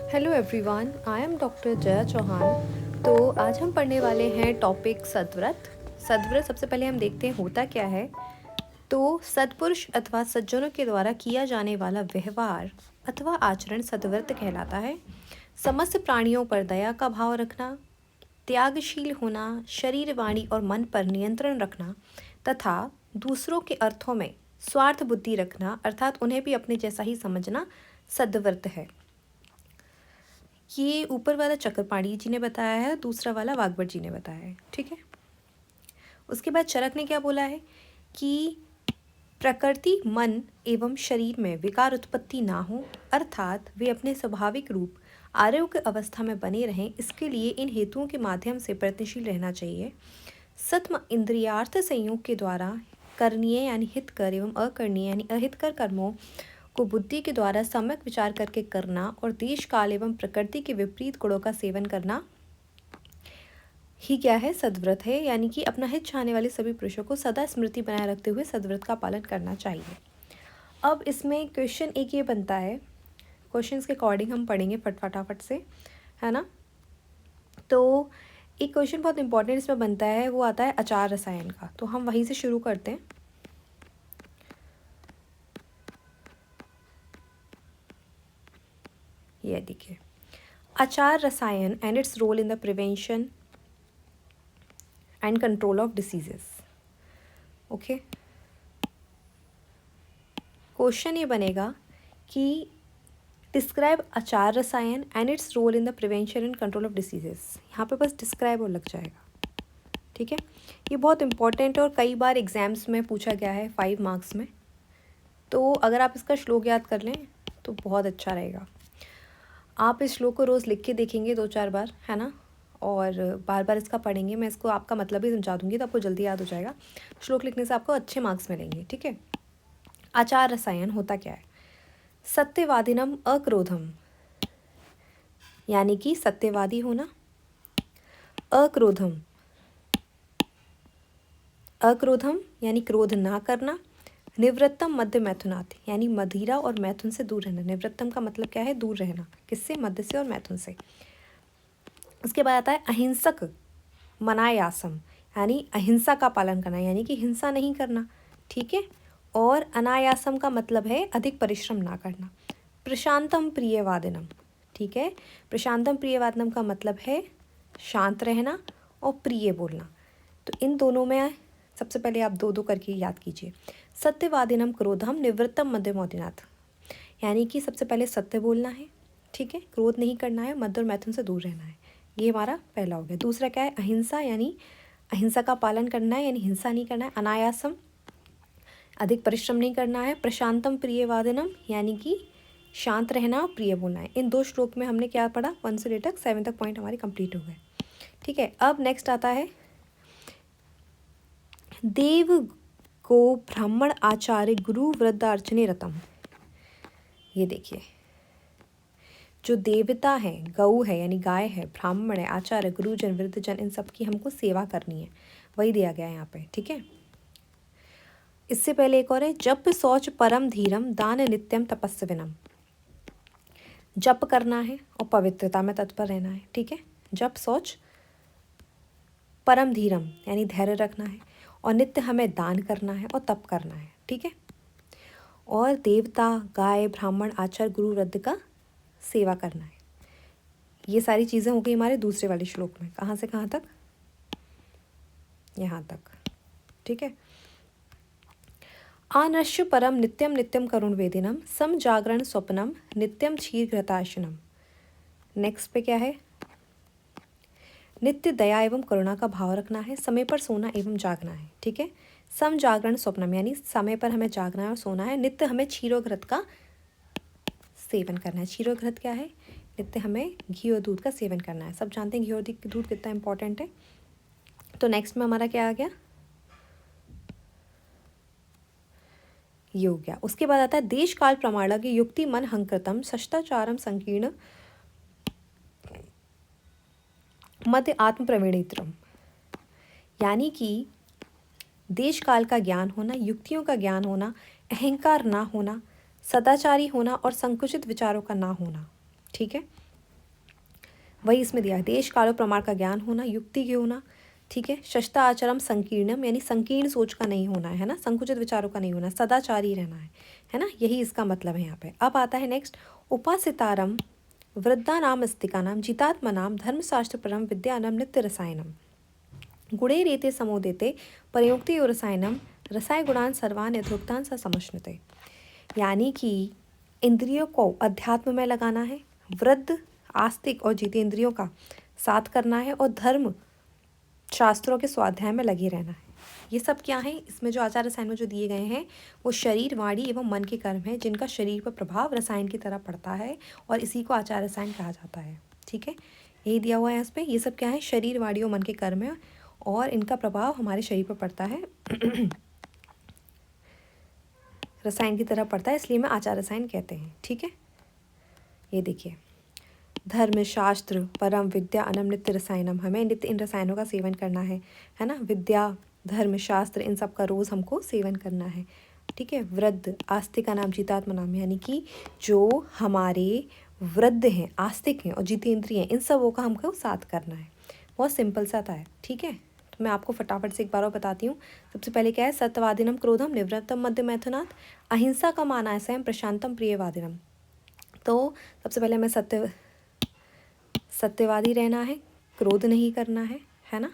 Hello everyone, I am doctor Jaya Chauhan. तो आज हम पढ़ने वाले हैं टॉपिक सद्व्रत। सद्व्रत सबसे पहले हम देखते हैं होता क्या है। तो सत्पुरुष अथवा सज्जनों के द्वारा किया जाने वाला व्यवहार अथवा आचरण सद्व्रत कहलाता है। समस्त प्राणियों पर दया का भाव रखना, त्यागशील होना, शरीर, वाणी और मन पर नियंत्रण रखना तथा दूसरों के अर्थों में स्वार्थ बुद्धि रखना अर्थात उन्हें भी अपने जैसा ही समझना सद्व्रत है। ये ऊपर वाला चक्रपाणी जी ने बताया है, दूसरा वाला वाग्भट जी ने बताया है। ठीक है। उसके बाद चरक ने क्या बोला है कि प्रकृति, मन एवं शरीर में विकार उत्पत्ति ना हो अर्थात वे अपने स्वाभाविक रूप आरोग्य अवस्था में बने रहें, इसके लिए इन हेतुओं के माध्यम से प्रयत्नशील रहना चाहिए। सत्म इंद्रियार्थ संयोग के द्वारा करणीय यानी हितकर एवं अकरणीय यानी अहितकर कर्मों को बुद्धि के द्वारा सम्यक विचार करके करना और देश काल एवं प्रकृति के विपरीत गुणों का सेवन करना ही क्या है, सद्व्रत है। यानी कि अपना हित चाहने वाले सभी पुरुषों को सदा स्मृति बनाए रखते हुए सद्व्रत का पालन करना चाहिए। अब इसमें क्वेश्चन एक ये बनता है, क्वेश्चन के अकॉर्डिंग हम पढ़ेंगे फटाफट से, है ना। तो एक क्वेश्चन बहुत इंपॉर्टेंट इसमें बनता है, वो आता है आचार रसायन का। तो हम वहीं से शुरू करते हैं। ये देखिए, Achara Rasayana and its role in the prevention and control of diseases. Okay, question ये बनेगा कि describe Achara Rasayana and its role in the prevention and control of diseases. यहाँ पे बस डिस्क्राइब और लग जाएगा। ठीक है, ये बहुत इंपॉर्टेंट है और कई बार एग्जाम्स में पूछा गया है 5 मार्क्स में। तो अगर आप इसका श्लोक याद कर लें तो बहुत अच्छा रहेगा। आप इस श्लोक को रोज़ लिख के देखेंगे 2-4 बार, है ना, और बार बार इसका पढ़ेंगे। मैं इसको आपका मतलब भी समझा दूंगी तो आपको जल्दी याद हो जाएगा। श्लोक लिखने से आपको अच्छे मार्क्स मिलेंगे। ठीक है। आचार रसायन होता क्या है? सत्यवादिनम अक्रोधम, यानी कि सत्यवादी होना। अक्रोधम, अक्रोधम यानी क्रोध ना करना। निवृत्तम मध्य मैथुनात्, यानी मदिरा और मैथुन से दूर रहना। निवृत्तम का मतलब क्या है? दूर रहना। किससे? मध्य से और मैथुन से। उसके बाद आता है अहिंसक मनायासम, यानी अहिंसा का पालन करना, यानी कि हिंसा नहीं करना। ठीक है। और अनायासम का मतलब है अधिक परिश्रम ना करना। प्रशांतम प्रियवादिनम, ठीक है, प्रशांतम प्रियवादिनम का मतलब है शांत रहना और प्रिय बोलना। तो इन दोनों में सबसे पहले आप 2-2 करके याद कीजिए। सत्यवादिनम क्रोधम निवृत्तम मध्यमोदिनाथ, यानी कि सबसे पहले सत्य बोलना है। ठीक है, क्रोध नहीं करना है, मध्य और मैथुन से दूर रहना है। ये हमारा पहला हो गया। दूसरा क्या है? अहिंसा, यानी अहिंसा का पालन करना है, यानी हिंसा नहीं करना है। अनायासम, अधिक परिश्रम नहीं करना है। प्रशांतम प्रियवादिनम, यानी कि शांत रहना और प्रिय बोलना है। इन 2 श्लोक में हमने क्या पढ़ा? 1 से लेकर 7 तक पॉइंट हमारे कंप्लीट हो गए। ठीक है। अब नेक्स्ट आता है देव को ब्राह्मण आचार्य गुरु वृद्धार्चने रतम। ये देखिए, जो देवता है, गऊ है यानी गाय है, ब्राह्मण है, आचार्य, गुरुजन, वृद्धजन, इन सब की हमको सेवा करनी है, वही दिया गया है यहाँ पे। ठीक है। इससे पहले एक और है जप शौच परम धीरम दान नित्यम तपस्विनम। जप करना है और पवित्रता में तत्पर रहना है। ठीक है। जप शौच परम धीरम यानी धैर्य रखना है, और नित्य हमें दान करना है और तप करना है। ठीक है। और देवता, गाय, ब्राह्मण, आचार्य, गुरु, वृद्ध का सेवा करना है। ये सारी चीज़ें हो गई हमारे दूसरे वाले श्लोक में। कहाँ से कहाँ तक? यहाँ तक। ठीक है। आनश्य परम नित्यम नित्यम करुण वेदिनम सम जागरण स्वप्नम नित्यम क्षीर घृताशनम। नेक्स्ट पे क्या है? नित्य दया एवं करुणा का भाव रखना है, समय पर सोना एवं जागना है। ठीक है। सम जागरण स्वप्नम, यानी समय पर हमें जागना है और सोना है। नित्य हमें क्षीरोघृत का सेवन करना है। क्षीरोघृत क्या है? नित्य हमें घी और दूध का सेवन करना है। सब जानते हैं घी और दूध कितना इंपॉर्टेंट है। तो नेक्स्ट में हमारा क्या आ गया? ये हो गया। उसके बाद आता है देश काल प्रमाणक युक्ति मन हंकृतम शिष्टाचारम संकीर्ण मध्य आत्म प्रवीणित्रम, यानी कि देश काल का ज्ञान होना, युक्तियों का ज्ञान होना, अहंकार ना होना, सदाचारी होना और संकुचित विचारों का ना होना, ठीक है। वही इसमें दिया है, देश काल और प्रमाण का ज्ञान होना, युक्ति के होना, ठीक है। शस्ता आचरम संकीर्णम यानी संकीर्ण सोच का नहीं होना है ना, संकुचित विचारों का नहीं होना, सदाचारी रहना है ना, यही इसका मतलब है यहाँ पे। अब आता है नेक्स्ट, उपासितारम वृद्धा नाम अस्तिका नाम जितात्मा नाम धर्मशास्त्र परम विद्यानम नित्य रसायनम गुणे रेते समोदेते प्रयुक्ति रसायनम रसाय गुणान सर्वान यथोक्तान स समश्नुते। यानी कि इंद्रियों को अध्यात्म में लगाना है, वृद्ध आस्तिक और जितेंद्रियों का साथ करना है, और धर्म शास्त्रों के स्वाध्याय में लगे रहना है। ये सब क्या है, इसमें जो आचार रसायन में जो दिए गए हैं वो शरीर, वाणी एवं मन के कर्म हैं जिनका शरीर पर प्रभाव रसायन की तरह पड़ता है, और इसी को आचार रसायन कहा जाता है, ठीक है। यही दिया हुआ है इस पर। ये सब क्या है, शरीर, वाणी और मन के कर्म है, और इनका प्रभाव हमारे शरीर पर पड़ता है रसायन की तरह पड़ता है, इसलिए मैं आचार रसायन कहते हैं, ठीक है। ये देखिए, धर्म शास्त्र परम विद्या अनम नित्य रसायनम, हमें नित्य इन रसायनों का सेवन करना है ना। विद्या, धर्म, शास्त्र, इन सब का रोज़ हमको सेवन करना है, ठीक है। वृद्ध आस्तिक का नाम जितात्मा नाम, यानी कि जो हमारे वृद्ध हैं, आस्तिक हैं और जितेंद्रिय हैं, इन सबों का हमको साथ करना है। बहुत सिंपल सा था है, ठीक है। तो मैं आपको फटाफट से एक बार और बताती हूँ। सबसे पहले क्या है, सत्यवादिनम क्रोधम निवृत्तम मध्य मैथुनात्, अहिंसा का माना है स्वयं प्रशांतम प्रियवादिनम। तो सबसे पहले हमें सत्यवादी रहना है, क्रोध नहीं करना है ना।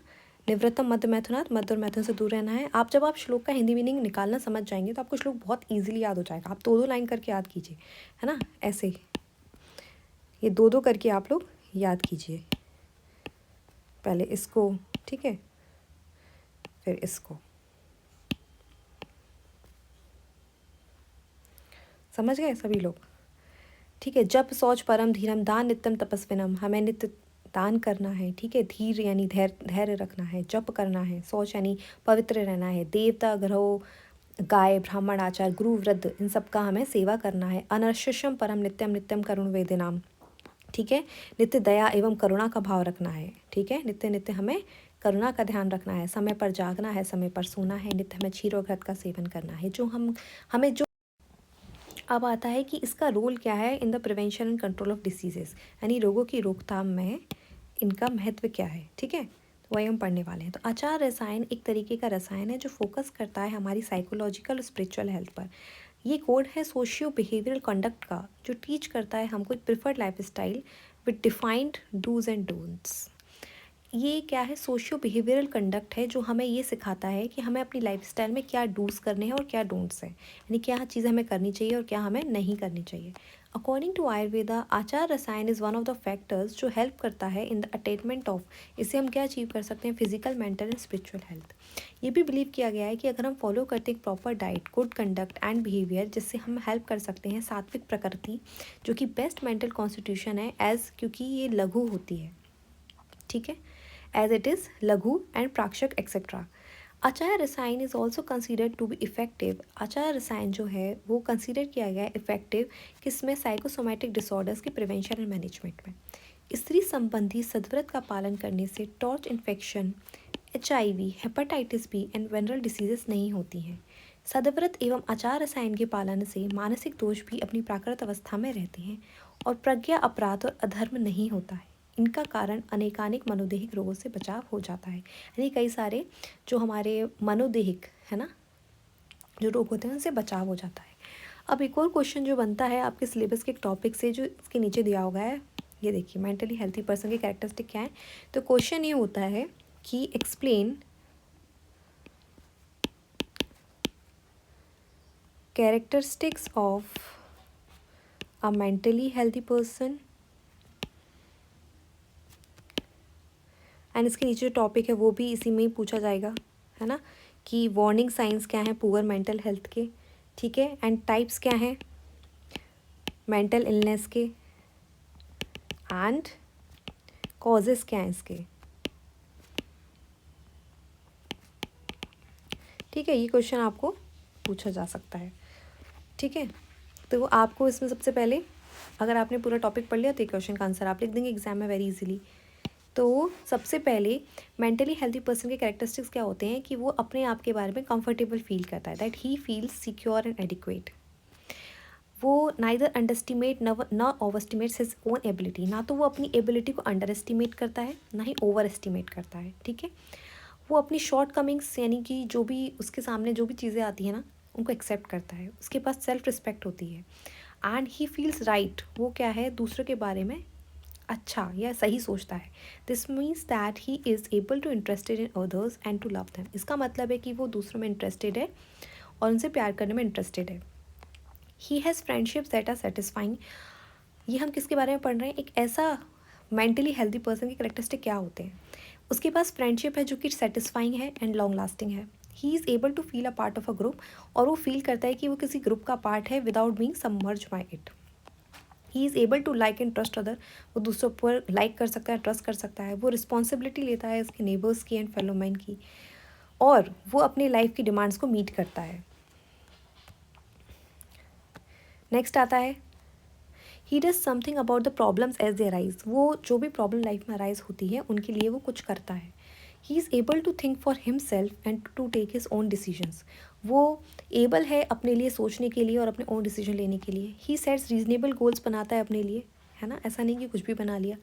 निवृत्तम मध्य मैथुनात्, मध्य और मैथुन से दूर रहना है। जब आप श्लोक का हिंदी मीनिंग निकालना समझ जाएंगे तो आपको श्लोक बहुत इजीली याद हो जाएगा। आप दो लाइन करके याद कीजिए, है ना, ऐसे ही ये दो करके आप लोग याद कीजिए। पहले इसको, ठीक है, फिर इसको, समझ गए सभी लोग, ठीक है। जप शौच परम धीरम दान नित्यम तपस्विनम, हमें नित्य दान करना है, ठीक है। धीर यानी धैर्य रखना है, जप करना है, शौच यानी पवित्र रहना है, देवता ग्रहो गाय ब्राह्मण आचार गुरु वृद्ध इन सब का हमें सेवा करना है। अनर्शम परम नित्यम नित्यम करुण वेदिनाम, ठीक है। नित्य दया एवं करुणा का भाव रखना है, ठीक है। नित्य नित्य हमें करुणा का ध्यान रखना है, समय पर जागना है, समय पर सोना है, नित्य हमें क्षीर और घृत का सेवन करना है। हमें जो अब आता है कि इसका रोल क्या है इन the prevention and control of diseases, यानी रोगों की रोकथाम में इनका महत्व क्या है, ठीक है। तो वही हम पढ़ने वाले हैं। तो आचार रसायन एक तरीके का रसायन है जो फोकस करता है हमारी साइकोलॉजिकल और स्पिरिचुअल हेल्थ पर। ये कोड है सोशियो बिहेवियरल कंडक्ट का, जो टीच करता है हमको एक preferred life style with defined do's and don'ts. ये क्या है, सोशियो बिहेवियरल कंडक्ट है जो हमें ये सिखाता है कि हमें अपनी लाइफस्टाइल में क्या डूज करने हैं और क्या डोंट्स हैं, यानी क्या चीज़ें हमें करनी चाहिए और क्या हमें नहीं करनी चाहिए। अकॉर्डिंग टू आयुर्वेदा, आचार Rasayana is one of the factors जो हेल्प करता है इन द अटेनमेंट ऑफ, इससे हम क्या अचीव कर सकते हैं, physical, mental and spiritual health. ये भी बिलीव किया गया है कि अगर हम फॉलो करते हैं proper diet, good conduct and behaviour, जिससे हम हेल्प कर सकते हैं सात्विक प्रकृति, जो कि बेस्ट मेंटल कॉन्स्टिट्यूशन है क्योंकि ये लघु होती है, ठीक है, as it is लघु एंड प्राक्षक etcetera. Achara Rasayana is also considered to be effective. Achara Rasayana जो है वो कंसिडर किया गया है इफेक्टिव किसमें, साइकोसोमैटिक डिसऑर्डर्स के प्रिवेंशन एंड मैनेजमेंट में। स्त्री संबंधी सदव्रत का पालन करने से torch infection, HIV, hepatitis B and venereal diseases नहीं होती हैं। सदव्रत एवं आचार रसायन के पालन से मानसिक दोष भी अपनी प्राकृत अवस्था में रहते हैं और प्रज्ञा, अपराध और अधर्म नहीं होता है। इनका कारण अनेकानेक मनोदेहिक रोगों से बचाव हो जाता है, यानी कई सारे जो हमारे मनोदेहिक है ना जो रोग होते हैं उनसे बचाव हो जाता है। अब एक और क्वेश्चन जो बनता है आपके सिलेबस के एक टॉपिक से जो इसके नीचे दिया हुआ है, ये देखिए, मेंटली हेल्थी पर्सन के कैरेक्टरिस्टिक क्या है। तो क्वेश्चन ये होता है कि explain characteristics of a mentally healthy person, and इसके नीचे जो टॉपिक है वो भी इसी में ही पूछा जाएगा, है ना, कि वार्निंग साइंस क्या हैं पुअर मेंटल हेल्थ के, ठीक है, एंड टाइप्स क्या हैं मेंटल इलनेस के, एंड कॉजेस क्या हैं इसके, ठीक है। ये क्वेश्चन आपको पूछा जा सकता है, ठीक है। तो आपको इसमें सबसे पहले अगर आपने पूरा टॉपिक पढ़ लिया तो ये क्वेश्चन का आंसर आप लिख देंगे एग्जाम में वेरी इजीली। तो सबसे पहले मेंटली हेल्थी पर्सन के कैरेक्टरिस्टिक्स क्या होते हैं कि वो अपने आप के बारे में कंफर्टेबल फील करता है, that he feels secure and adequate. वो नाइदर अंडरस्टिमेट न over estimates his own ability, ना तो वो अपनी एबिलिटी को अंडर एस्टिमेट करता है ना ही ओवर एस्टिमेट करता है, ठीक है। वो अपनी शॉर्ट कमिंग्स यानी कि जो भी उसके सामने जो भी चीज़ें आती हैं ना उनको एक्सेप्ट करता है, उसके पास सेल्फ रिस्पेक्ट होती है। एंड ही फील्स राइट, वो क्या है दूसरों के बारे में अच्छा या सही सोचता है। This means that he is able to interested in others and to love them. इसका मतलब है कि वो दूसरों में इंटरेस्टेड है और उनसे प्यार करने में इंटरेस्टेड है। He has friendships that are satisfying. ये हम किसके बारे में पढ़ रहे हैं, एक ऐसा मेंटली हेल्दी पर्सन के करेक्टरिस्टिक क्या होते हैं। उसके पास फ्रेंडशिप है जो कि सेटिस्फाइंग है एंड लॉन्ग लास्टिंग है। He is able to feel a part of a group, और वो फील करता है कि वो किसी ग्रुप का पार्ट है without being submerge by it. He is able to like and trust other, वो दूसरों पर लाइक कर सकता है, ट्रस्ट कर सकता है। वो रिस्पॉन्सिबिलिटी लेता है उसके नेबर्स की एंड फेलो मैन की, और वो अपनी लाइफ की डिमांड्स को मीट करता है। नेक्स्ट आता है he does something about the problems as they arise. वो जो भी प्रॉब्लम लाइफ में अराइज होती है उनके लिए वो कुछ करता है। He is able to think for himself and to take his own decisions. वो एबल है अपने लिए सोचने के लिए और अपने ओन डिसीजन लेने के लिए। ही सेट्स रीजनेबल गोल्स बनाता है अपने लिए, है ना, ऐसा नहीं कि कुछ भी बना लिया।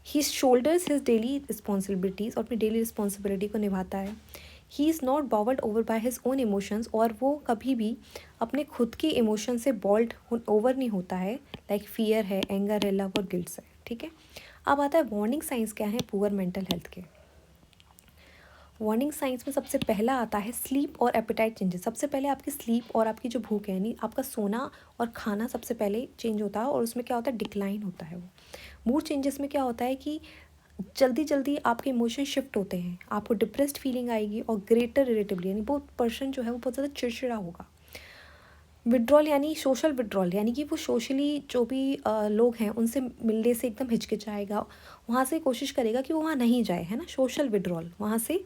He shoulders his daily responsibilities, और अपनी डेली रिस्पॉन्सिबिलिटी को निभाता है। He is not bowled over by his own emotions, और वो कभी भी अपने खुद के इमोशन से बॉल्ड ओवर नहीं होता है, लाइक फियर है, एंगर है, लव और गिल्ट्स है, ठीक है। अब आता है वार्निंग साइंस क्या है पुअर मेंटल हेल्थ के। वार्निंग साइंस में सबसे पहला आता है स्लीप और एपेटाइट चेंजेस। सबसे पहले आपकी स्लीप और आपकी जो भूख है यानी आपका सोना और खाना सबसे पहले चेंज होता है, और उसमें क्या होता है डिक्लाइन होता है। वो मूड चेंजेस में क्या होता है कि जल्दी जल्दी आपके इमोशन शिफ्ट होते हैं, आपको डिप्रेस्ड फीलिंग आएगी और ग्रेटर इरिटेबिलिटी, यानी वो पर्सन जो है वो बहुत ज़्यादा चिड़चिड़ा होगा। विड्रॉल यानी सोशल विड्रॉल, यानी कि वो सोशली जो भी लोग हैं उनसे मिलने से एकदम हिचकिचाएगा, वहाँ से कोशिश करेगा कि वो वहाँ नहीं जाए, है ना, सोशल विड्रॉल, वहाँ से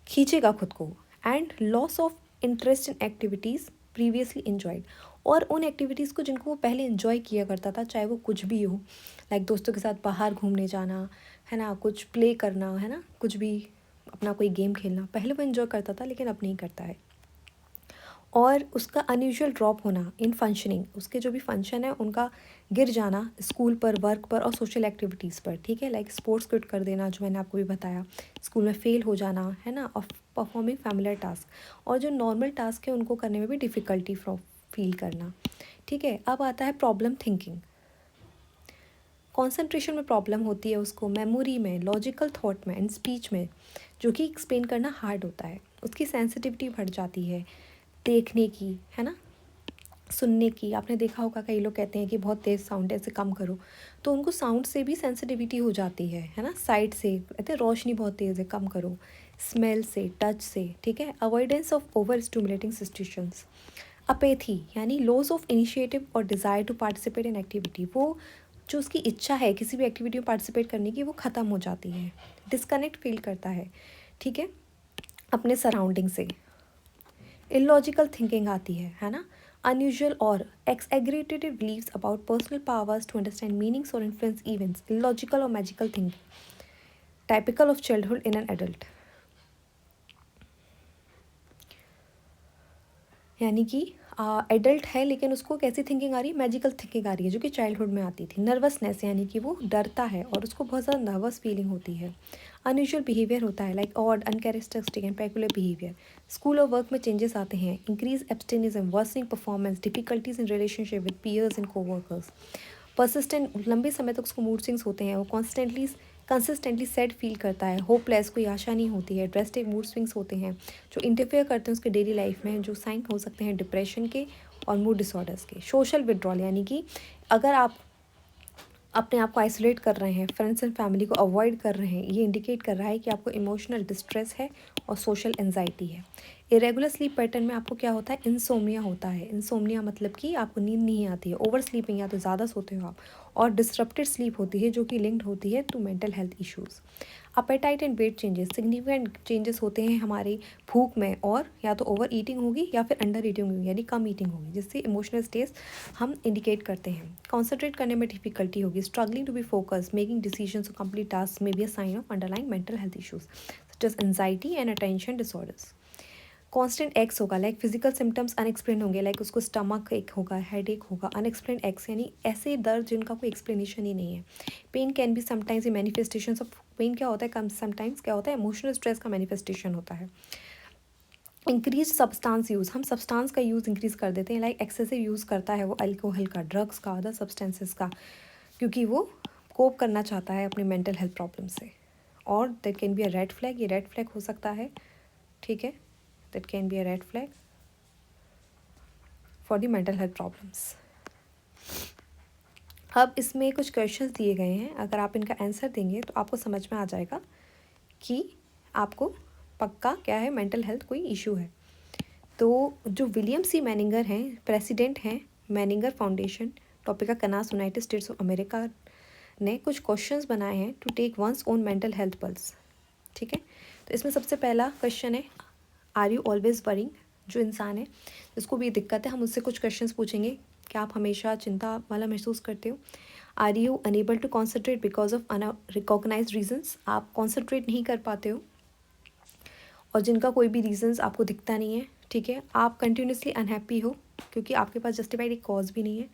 खींचेगा खुद को। And loss of interest in activities previously enjoyed, और उन एक्टिविटीज़ को जिनको वो पहले इन्जॉय किया करता था, चाहे वो कुछ भी हो, लाइक दोस्तों के साथ बाहर घूमने जाना, है ना, कुछ प्ले करना, है ना, कुछ भी अपना कोई गेम खेलना, पहले वो इन्जॉय करता था लेकिन अब नहीं करता है। और उसका अनयूजुअल ड्रॉप होना इन फंक्शनिंग, उसके जो भी फंक्शन है उनका गिर जाना स्कूल पर, वर्क पर और सोशल एक्टिविटीज़ पर, ठीक है, लाइक स्पोर्ट्स क्विट कर देना जो मैंने आपको भी बताया, स्कूल में फेल हो जाना, है ना, और परफॉर्मिंग फैमिलियर टास्क, और जो नॉर्मल टास्क है उनको करने में भी डिफ़िकल्टी फील करना, ठीक है। अब आता है प्रॉब्लम थिंकिंग। कॉन्सेंट्रेशन में प्रॉब्लम होती है उसको, मेमोरी में, लॉजिकल थॉट में एंड स्पीच में, जो कि एक्सप्लेन करना हार्ड होता है। उसकी सेंसिटिविटी बढ़ जाती है देखने की, है ना, सुनने की। आपने देखा होगा कई लोग कहते हैं कि बहुत तेज़ साउंड है, इसे कम करो, तो उनको साउंड से भी सेंसिटिविटी हो जाती है ना। साइट से कहते हैं रोशनी बहुत तेज़ है, कम करो। स्मेल से, टच से, ठीक है। Avoidance of over stimulating situations. Apathy यानी लॉस ऑफ इनिशिएटिव और desire to participate in activity, वो जो उसकी इच्छा है किसी भी एक्टिविटी में पार्टिसिपेट करने की वो ख़त्म हो जाती है। डिस्कनेक्ट फील करता है, ठीक है, अपने सराउंडिंग से। इलॉजिकल थिंकिंग आती है ना। अनयूजुअल और exaggerated beliefs about personal powers to understand meanings और इन्फ्लुएंस इवेंट्स। इलॉजिकल और magical thinking typical of childhood in an adult, यानी कि एडल्ट है लेकिन उसको कैसी थिंकिंग आ रही है, मैजिकल थिंकिंग आ रही है जो कि चाइल्डहुड में आती थी। नर्वसनेस यानी कि वो डरता है और उसको बहुत ज़्यादा नर्वस फीलिंग होती है। अनयूजुअल बिहेवियर होता है like odd, uncharacteristic and peculiar behaviour. School और वर्क में चेंजेस आते हैं। Increase absenteeism, worsening performance, difficulties in relationship with peers and coworkers. Persistent, लंबे समय तक उसको मूड स्विंग्स होते हैं। वो कंसिस्टेंटली सैड फील करता है। होपलेस, कोई आशा नहीं होती है। ड्रेस्टिक मूड स्विंग्स होते हैं जो इंटरफेयर करते हैं उसके डेली लाइफ में, जो साइन हो सकते हैं डिप्रेशन के और मूड डिसऑर्डर्स के। सोशल विड्रॉल यानी कि अगर आप अपने आप को आइसोलेट कर रहे हैं, फ्रेंड्स एंड फैमिली को अवॉइड कर रहे हैं, ये इंडिकेट कर रहा है कि आपको इमोशनल डिस्ट्रेस है और सोशल एंजाइटी है। इरेगुलर स्लीप पैटर्न में आपको क्या होता है, इंसोम्निया होता है। इंसोम्निया मतलब कि आपको नींद नहीं आती है, ओवर स्लीपिंग, या तो ज़्यादा सोते हो आप, और डिसरप्टेड स्लीप होती है जो कि लिंक्ड होती है to mental health issues. Appetite and weight changes, significant changes होते हैं हमारी भूख में, और या तो ओवर ईटिंग होगी या फिर अंडर ईटिंग होगी यानी कम ईटिंग होगी, जिससे इमोशनल स्टेज हम इंडिकेट करते हैं। कॉन्सेंट्रेट करने में डिफिकल्टी होगी। Struggling to be focus, making decisions और कंप्लीट टास्क में be a sign of underlying mental health issues such as anxiety and attention disorders. Constant aches होगा, लाइक फिजिकल सिम्टम्स अनएक्सप्लेन होंगे, like उसको stomach ache होगा, head एक होगा, unexplained x यानी ऐसे दर्द जिनका कोई एक्सप्लेनेशन ही नहीं है। Pain can be sometimes a manifestation of pain, क्या होता है कम समटाइम्स क्या होता है इमोशनल स्ट्रेस का मैनिफेस्टेशन होता है। इंक्रीज सब्सटेंस यूज़, हम सब्सटेंस का यूज़ इंक्रीज़ कर देते हैं, लाइक एक्सेसिव यूज़ करता है वो अल्कोहल का, ड्रग्स का, अदर सब्सटेंसेस का, क्योंकि वो कोप करना चाहता है अपनी मेंटल हेल्थ प्रॉब्लम से। और that can be a red flag, ये रेड फ्लैग हो सकता है, ठीक है, that can be a red flag for the mental health problems. अब इसमें कुछ क्वेश्चंस दिए गए हैं, अगर आप इनका आंसर देंगे तो आपको समझ में आ जाएगा कि आपको पक्का क्या है मेंटल हेल्थ कोई इशू है। तो जो विलियम सी मैनिंगर हैं, प्रेसिडेंट हैं Menninger Foundation Topeka Kansas United States of America, ने कुछ क्वेश्चंस बनाए हैं to take one's own mental health pulse, ठीक है। तो इसमें सबसे पहला क्वेश्चन है, आर यू ऑलवेज वरिंग, जो इंसान है जिसको भी दिक्कत है हम उससे कुछ क्वेश्चंस पूछेंगे, क्या आप हमेशा चिंता वाला महसूस करते हो। Are you unable to concentrate because of unrecognised reasons, आप कॉन्सेंट्रेट नहीं कर पाते हो और जिनका कोई भी रीजंस आपको दिखता नहीं है, ठीक है। आप कंटिन्यूसली अनहैप्पी हो क्योंकि आपके पास जस्टिफाइड एक कॉज भी नहीं है।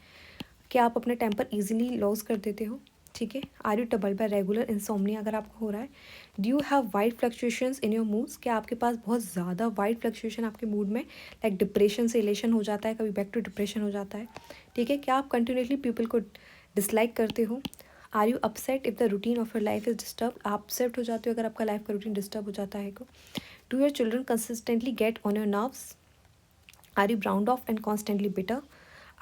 क्या आप अपने टेम्पर ईजिली लॉस कर देते हो, ठीक है। Are you troubled by regular insomnia, अगर आपको हो रहा है। Do you have wide fluctuations in your moods, क्या आपके पास बहुत ज़्यादा वाइड फ्लक्चुएशन आपके मूड में, लाइक डिप्रेशन से इलेशन हो जाता है, कभी बैक टू डिप्रेशन हो जाता है, ठीक है। क्या आप कंटिन्यूसली पीपल को डिसलाइक करते हो। Are you upset if the routine of your life is disturb, आप अपसेट हो जाते हो अगर आपका लाइफ का रूटीन डिस्टर्ब हो जाता है। Do your children consistently get on your nerves, are you browned off and constantly bitter,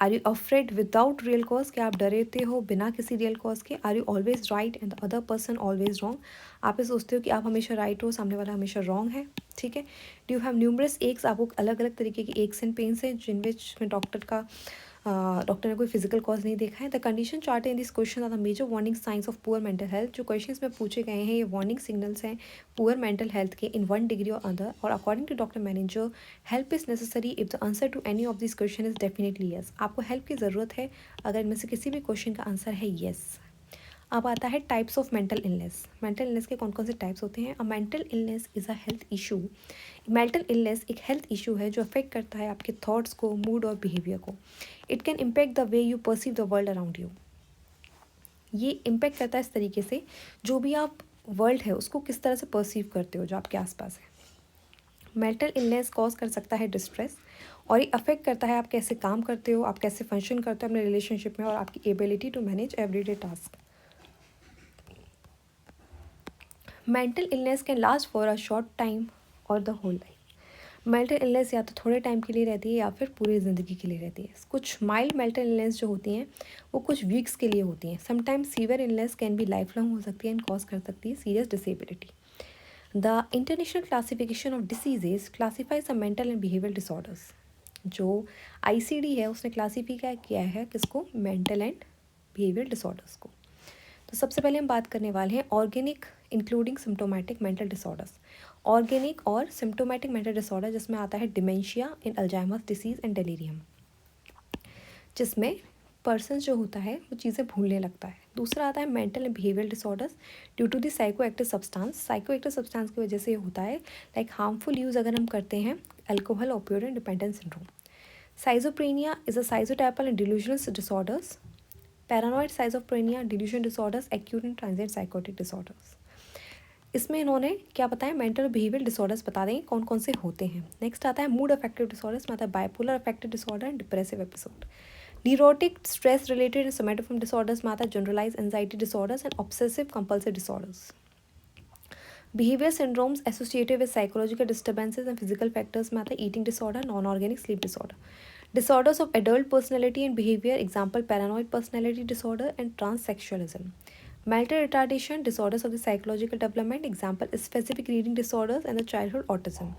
are you afraid without real cause, क्या आप डरते हो बिना किसी रियल कॉज के। Are you always right and the other person always wrong, आप ये सोचते हो कि आप हमेशा राइट हो, सामने वाला हमेशा रॉन्ग है, ठीक है। Do you have numerous x, आपको अलग अलग तरीके की एक्स एंड पेन्स हैं जिन विच में डॉक्टर ने कोई फिजिकल कॉज नहीं देखा है। The condition chart in this question are the major warning signs of poor mental health, जो क्वेश्चंस में पूछे गए हैं ये वार्निंग सिग्नल्स हैं पुअर मेंटल हेल्थ के इन वन डिग्री और अदर। और according to doctor manager help is necessary if the answer to any of this question is definitely yes, आपको हेल्प की ज़रूरत है अगर इनमें से किसी भी क्वेश्चन का आंसर है येस। अब आता है types of mental illness, mental illness के कौन कौन से टाइप्स होते हैं। अ mental illness is a health issue, mental illness एक हेल्थ इशू है जो अफेक्ट करता है आपके थॉट्स को, मूड और बिहेवियर को। It can impact the way you perceive the world around you, ये इम्पैक्ट करता है इस तरीके से जो भी आप वर्ल्ड है उसको किस तरह से परसीव करते हो जो आपके आसपास है। मेंटल इलनेस कॉज कर सकता है डिस्ट्रेस और ये अफेक्ट करता है आप कैसे काम करते हो, आप कैसे फंक्शन करते हो अपने रिलेशनशिप में और आपकी ability to manage everyday task. Mental illness can last for a short time और the whole life, mental illness या तो थोड़े टाइम के लिए रहती है या फिर पूरी ज़िंदगी के लिए रहती है। कुछ माइल्ड मेंटल इलनेस जो होती हैं वो कुछ वीक्स के लिए होती हैं। Sometimes severe illness can be life long हो सकती है एंड कॉज कर सकती है serious disability. The international classification of diseases classifies the mental and behaviour disorders, जो ICD है उसने क्लासीफाई किया है किसको, मेंटल एंड बिहेवियर डिसऑर्डर्स को। तो सबसे पहले हम बात करने वाले हैं organic including symptomatic mental disorders. Organic और सिम्टोमेटिक मेंटल डिसऑर्डर जिसमें आता है dementia in Alzheimer's disease and delirium, जिसमें पर्सन जो होता है वो चीज़ें भूलने लगता है। दूसरा आता है mental and behaviour disorders due to the psychoactive substance, psychoactive substance की वजह से ये होता है, लाइक हार्मफुल यूज़ अगर हम करते हैं alcohol, opioid and dependence syndrome. Schizophrenia is a schizotypal and delusional disorders, paranoid schizophrenia, delusion disorders, acute and transient psychotic disorders. इसमें इन्होंने क्या बताया, मेंटल और बिहेवियर डिसऑर्डर्स बता देंगे कौन कौन से होते हैं। नेक्स्ट आता है मूड अफेक्टिव डिसऑर्डर्स में आता है bipolar affective disorder and depressive episode. Neurotic stress related somatoform disorders में आता है generalise anxiety disorders and obsessive compulsive disorders. Behaviour syndromes associated with psychological disturbances and physical factors में आता है eating disorder, non organic sleep disorder. Disorders of adult personality and behavior, example paranoid personality disorder and transsexualism. Mental retardation, disorders of the psychological development, example specific reading disorders and the childhood autism.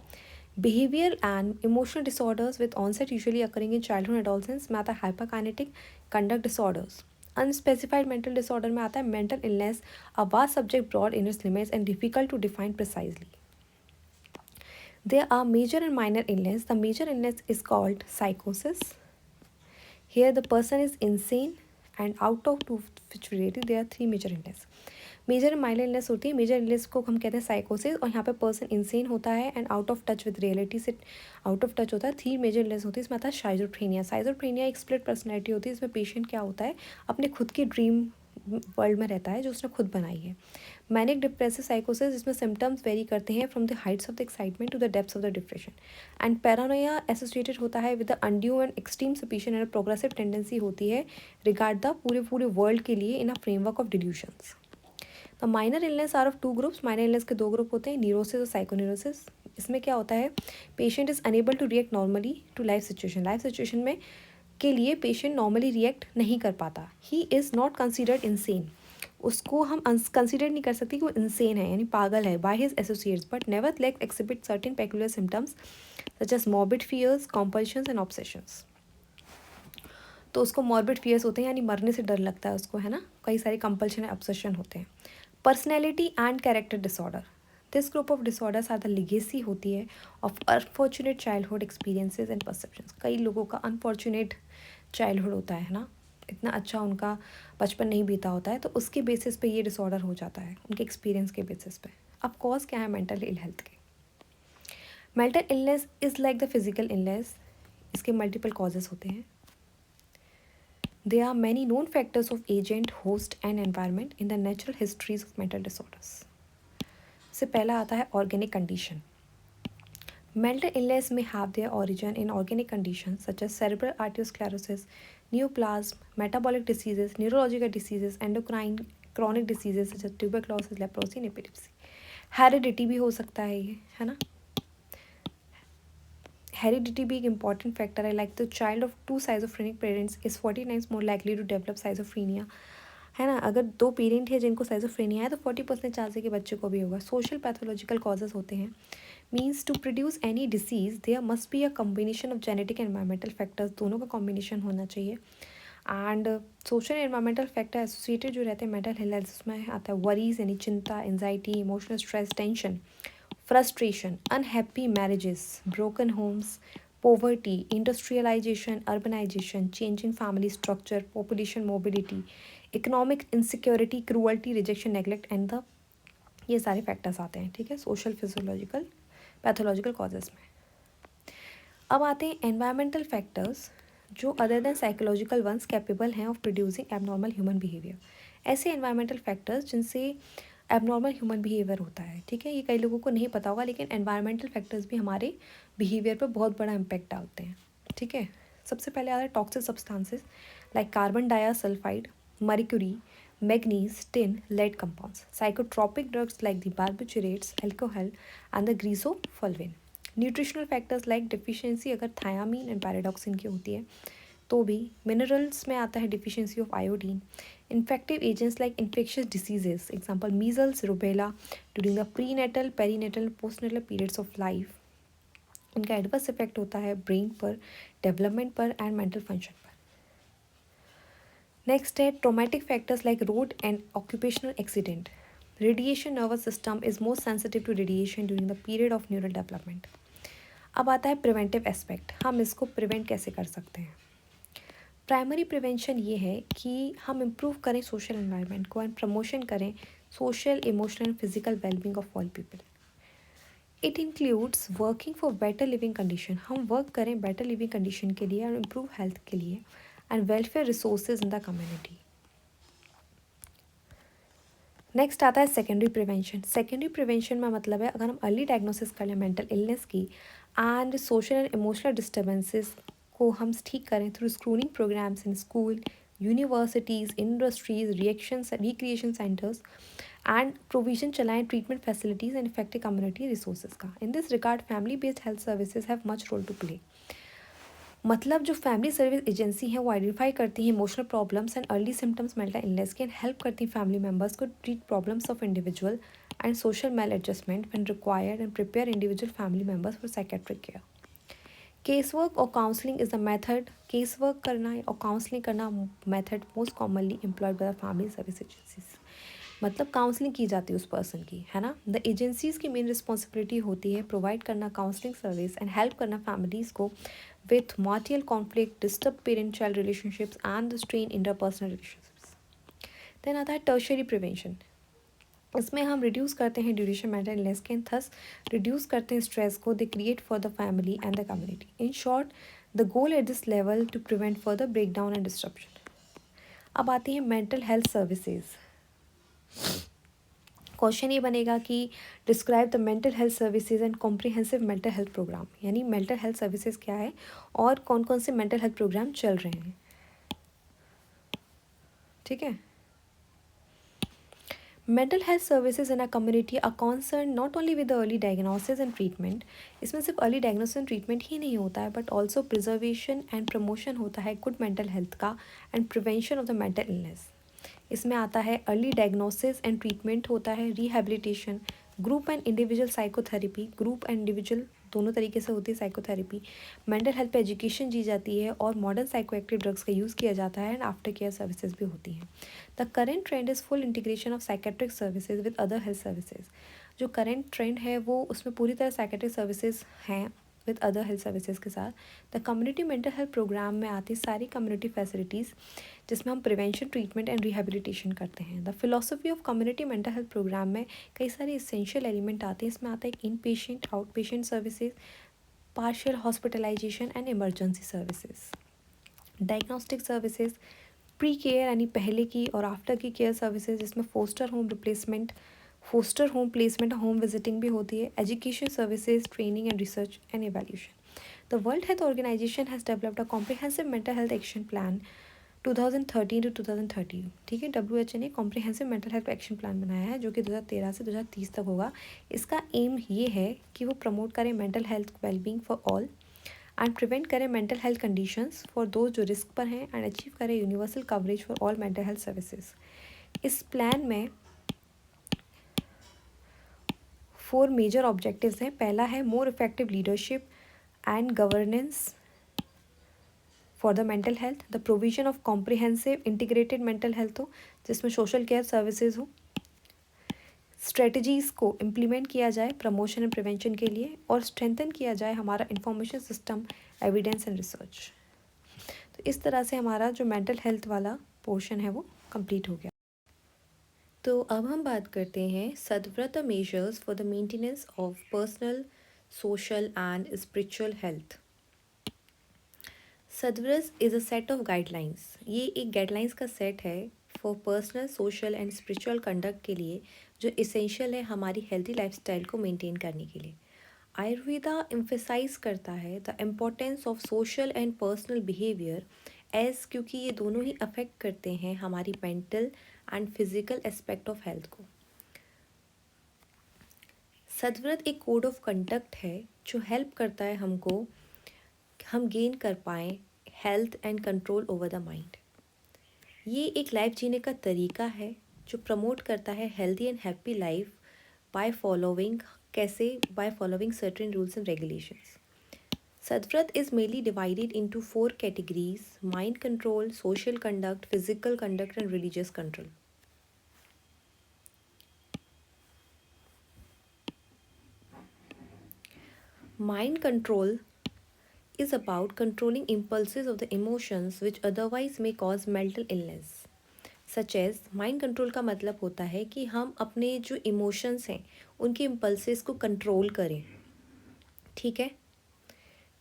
Behavioral and emotional disorders with onset usually occurring in childhood and adolescence में आता है hyperkinetic conduct disorders. Unspecified mental disorder में आता है mental illness, a vast subject broad in its limits and difficult to define precisely. There are major and minor illness. The major illness is called psychosis. Here the person is insane and out of two which related there are three major illness. Major mild illness होती है, major illness को हम कहते हैं साइकोसिस, और यहाँ पे person insane होता है and out of touch with reality से आउट ऑफ टच होता है। 3 मेजर इलनेस होती है, इसमें आता है शाइजोफ्रेनिया। शाइजोफ्रेनिया एक स्प्लिट पर्सनैलिटी होती है, इसमें पेशेंट क्या होता है, अपने खुद की ड्रीम वर्ल्ड में रहता है जो उसने खुद बनाई है। मैनिक डिप्रेसिव साइकोसिस, इसमें सिम्टम्स वेरी करते हैं from the heights of the excitement to the depths of the depression. And paranoia associated होता है with the undue and extreme suspicion and progressive tendency होती है रिगार्ड द पूरे वर्ल्ड के लिए in a framework of delusions. The minor illness are of 2 groups, minor illness के 2 group होते हैं, न्यूरोसिस और साइकोन्यूरोसिस। इसमें क्या होता है, patient is unable to react normally to life situation में के लिए पेशेंट नॉर्मली रिएक्ट नहीं कर पाता। He is not considered insane, उसको हम कंसिडर नहीं कर सकते कि वो इंसेन है यानी पागल है by his associates, but nevertheless exhibit certain peculiar symptoms such as morbid fears, compulsions and obsessions. तो उसको मॉर्बिड फियर्स होते हैं यानी मरने से डर लगता है उसको, है ना, कई सारे कंपल्शन एंड ऑब्सेशन होते हैं। Personality and character disorder, this group of disorders are the legacy होती है of unfortunate childhood experiences and perceptions. कई लोगों का अनफॉर्चुनेट चाइल्डहुड होता है ना, इतना अच्छा उनका बचपन नहीं बीता होता है, तो उसके बेसिस पे ये डिसऑर्डर हो जाता है, उनके एक्सपीरियंस के बेसिस पे। अब कॉज क्या है मेंटल इल हेल्थ के? Mental illness is like the physical illness, इसके मल्टीपल कॉजेज़ होते हैं। There are many known factors of agent, host and environment in the natural histories of mental disorders. से पहला आता है organic condition. Mental illness may have their origin in organic conditions such as cerebral arteriosclerosis, neoplasm, metabolic diseases, neurological diseases, endocrine chronic diseases such as tuberculosis, leprosy and epilepsy. Heredity भी हो सकता है ये, है ना। Heredity भी एक important factor है, like the child of 2 schizophrenic parents is 40 times more likely to develop schizophrenia, है ना। अगर 2 पेरेंट है जिनको साइजोफ्रेनिया है तो 40% चांस है कि बच्चे को भी होगा। सोशल पैथोलॉजिकल कॉजेज होते हैं, means to produce any disease there must be a combination of genetic and environmental factors, दोनों का कॉम्बिनेशन होना चाहिए। And social environmental factor associated जो रहते हैं मेंटल हेल्थ, उसमें आता है वरीज यानी चिंता, anxiety, emotional stress, tension, frustration, unhappy marriages, broken homes, poverty, industrialization, urbanization, changing family structure, population mobility, economic insecurity, cruelty, rejection, neglect and the ये सारे फैक्टर्स आते हैं, ठीक है, सोशल फिजियोलॉजिकल पैथोलॉजिकल कॉजेज़ में। अब आते हैं एनवायरमेंटल फैक्टर्स जो other than psychological one's capable हैं of producing abnormal human behaviour. ऐसे एनवायरमेंटल फैक्टर्स जिनसे एबनॉर्मल ह्यूमन बिहेवियर होता है, ठीक है, ये कई लोगों को नहीं पता होगा, लेकिन एनवायरमेंटल फैक्टर्स भी हमारे बिहेवियर पर बहुत बड़ा इम्पैक्ट डालते हैं, ठीक है। सबसे पहले आता है toxic substances like carbon dioxide, mercury, manganese, tin, lead compounds, psychotropic drugs like the barbiturates, alcohol and the griseofulvin. Nutritional factors like deficiency अगर थायामीन एंड पैराडॉक्सिन की होती है तो भी। मिनरल्स में आता है deficiency of iodine. Infective agents like infectious diseases, example measles, rubella during the prenatal, perinatal, postnatal periods of life. इनका एडवर्स इफेक्ट होता है ब्रेन पर, डेवलपमेंट पर एंड मेंटल फंक्शन पर। नेक्स्ट है traumatic factors like road and occupational accident. Radiation nervous system is most sensitive to radiation during the period of neural development. अब आता है प्रिवेंटिव एस्पेक्ट, हम इसको प्रिवेंट कैसे कर सकते हैं। प्राइमरी प्रिवेंशन ये है कि हम इम्प्रूव करें सोशल एनवायरनमेंट को एंड प्रमोशन करें social, emotional, physical wellbeing of all people. It includes working for better living condition, हम वर्क करें बेटर लिविंग कंडीशन के लिए और इम्प्रूव हेल्थ के लिए and welfare resources in the community. Next आता है सेकेंडरी प्रिवेंशन। सेकेंडरी प्रिवेंशन में मतलब है अगर हम अर्ली डायग्नोसिस कर लें मेंटल इलनेस की and social and emotional disturbances को हम ठीक करें through screening programs in school, universities, industries, recreation centres and provision चलाएं treatment facilities and effective community resources का। In this regard family based health services have much role to play. मतलब जो family service agency हैं वो identify करती हैं emotional problems and early symptoms mental illness के and help करती हैं फैमिली मेम्बर्स को treat problems of individual and social maladjustment when required and prepare individual family members for psychiatric care. Case work और counselling is the method, case work करना और counselling करना method most commonly employed by the family service agencies. मतलब counselling की जाती है उस person की, है ना। द एजेंसीज़ की मेन रिस्पॉन्सिबिलिटी होती है प्रोवाइड करना काउंसलिंग सर्विस एंड हेल्प करना फैमिलीज़ को with marital conflict, disturbed parent-child relationships and the strained interpersonal relationships. Then आता है tertiary prevention. इसमें हम रिड्यूस करते हैं ड्यूरेशन मेंटल इलनेस के, थस रिड्यूस करते हैं स्ट्रेस को they create for the family and the community. In short the goal at this level to prevent further break down and disruption. अब आती है मेंटल हेल्थ सर्विसेज। क्वेश्चन ये बनेगा कि describe the mental health services and comprehensive mental health programme, यानी mental health services क्या है और कौन कौन से मेंटल हेल्थ प्रोग्राम चल रहे हैं। ठीक है, mental health services in a community are concern not only with early diagnosis and treatment. इसमें सिर्फ अर्ली डायग्नोसिस एंड ट्रीटमेंट ही नहीं होता है, but also preservation and promotion होता है गुड मेंटल हेल्थ का and prevention of the mental illness. इसमें आता है अर्ली डायग्नोसिस एंड ट्रीटमेंट, होता है rehabilitation, group and individual psychotherapy, group and individual दोनों तरीके से होती है साइकोथेरेपी, मेंटल हेल्थ पे एजुकेशन दी जाती है और मॉडर्न साइकोएक्टिव ड्रग्स का यूज़ किया जाता है एंड आफ्टर केयर सर्विसेज भी होती हैं। The current trend is full integration of psychiatric services with other health services. जो करेंट ट्रेंड है वो उसमें पूरी तरह साइकेट्रिक सर्विसेज हैं विद अदर हेल्थ सर्विसेज के साथ। The community mental health programme में आती सारी कम्युनिटी फैसिलिटीज़ जिसमें हम प्रिवेंशन, ट्रीटमेंट एंड रिहैबिलिटेशन करते हैं। The philosophy of community mental health programme में कई सारे इसेंशियल एलिमेंट आते हैं। इसमें आता है inpatient, outpatient services, partial hospitalization and emergency services, diagnostic services, pre care यानी पहले की और आफ्टर की केयर सर्विसेज, जिसमें foster home replacement, foster home placement, home visiting भी होती है, education services, training and research and evaluation. The World Health Organization has developed a comprehensive mental health action plan 2013 to 2030। ठीक है, WHO ने comprehensive mental health action plan बनाया है जो कि 2013 से 2030 तक होगा। इसका एम ये है कि वो प्रमोट करें mental health wellbeing for all and prevent करें mental health conditions for those जो रिस्क पर हैं एंड अचीव करें universal coverage for all mental health services. इस प्लान में 4 मेजर ऑब्जेक्टिव्स हैं। पहला है more effective leadership and governance for the mental health, the provision of comprehensive integrated mental health हो जिसमें सोशल केयर सर्विसेज हो, strategies को इम्प्लीमेंट किया जाए प्रमोशन एंड प्रिवेंशन के लिए, और स्ट्रेंथन किया जाए हमारा information system, evidence and research. तो इस तरह से हमारा जो मेंटल हेल्थ वाला पोर्शन है वो कंप्लीट हो गया। तो अब हम बात करते हैं sadvritta measures for the maintenance of personal, social and spiritual health. Sadvritta is a set of guidelines. ये एक गाइडलाइंस का सेट है for personal, social and spiritual conduct के लिए, जो इसेंशियल है हमारी हेल्थी लाइफस्टाइल को मेंटेन करने के लिए। आयुर्वेदा एम्फेसाइज करता है the importance of social and personal behaviour as, क्योंकि ये दोनों ही अफेक्ट करते हैं हमारी mental and physical aspect of health को। सदव्रत एक कोड ऑफ कंडक्ट है जो हेल्प करता है हमको हम गेन कर पाएँ health and control over the mind. ये एक लाइफ जीने का तरीका है जो प्रमोट करता है healthy and happy life by following, कैसे, by following certain rules and regulations. Sadvritta is mainly divided into 4 categories: mind control, social conduct, physical conduct and religious control. Mind control is about controlling impulses of the emotions which otherwise may cause mental illness. Such as mind control का मतलब होता है कि हम अपने जो emotions हैं उनके इम्पल्सेस को कंट्रोल करें। ठीक है,